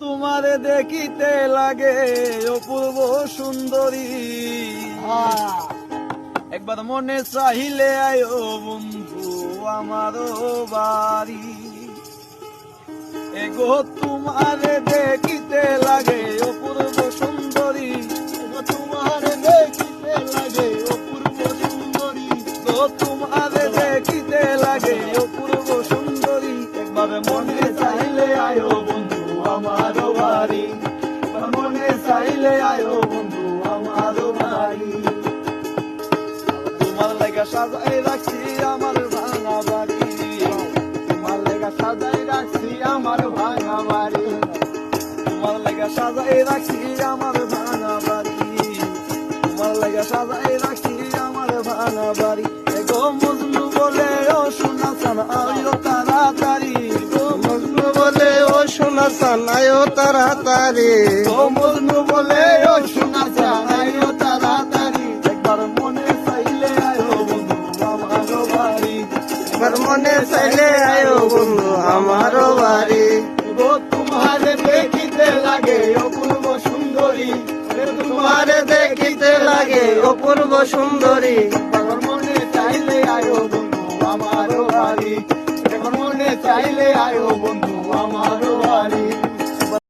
তোমারে দেখিতে লাগে অপূর্ব সুন্দরী, একবার মনে চাহিলে আয়ো বন্ধু আমারও বাড়ি। এগো তোমারে দেখিতে লাগে অপূর্ব সুন্দরী, তোমারে দেখিতে লাগে অপূর্ব সুন্দরী, গো তোমারে দেখিতে লাগে অপূর্ব সুন্দরী, একবার মনে চাইলে আয়ো বন্ধু আমারও বাড়ি, একবার মনে চাইলে আয়ো বন্ধু আমারও বাড়ি। তোমার লাগা সাজাই রাখছি আমার ভাঙা বাড়ি, তোমার লেগা সাজাই রাখছি আমার ভাঙা বাড়ি, তোমার লাগা সাজাই রাখছি আমার ভাঙা বাড়ি, তোমার লাগা সাজাই রাখছি আমার ভাঙা বাড়ি। এগো মজনু বলে ও সোনা চান আয়ো তাড়াতাড়ি, গো মজনু বলে ও সোনা চানায়ও তাড়াতাড়ি, ও মজনু বলে ও সোনা চান চানায়ও তাড়াতাড়ি, একবার মনে চাইলে আয়ো বন্ধু আমারও বাড়ি, একবার মনে চাইলে আয়ো বন্ধু আমারও বাড়ি। গো তোমারে দেখিতে লাগে অপূর্ব সুন্দরী, তোমারে দেখিতে লাগে অপূর্ব সুন্দরী, একবার মনে চাইলে আয়ো বন্ধু আমারও বাড়ি, একবার মনে চাইলে আয়ো বন্ধু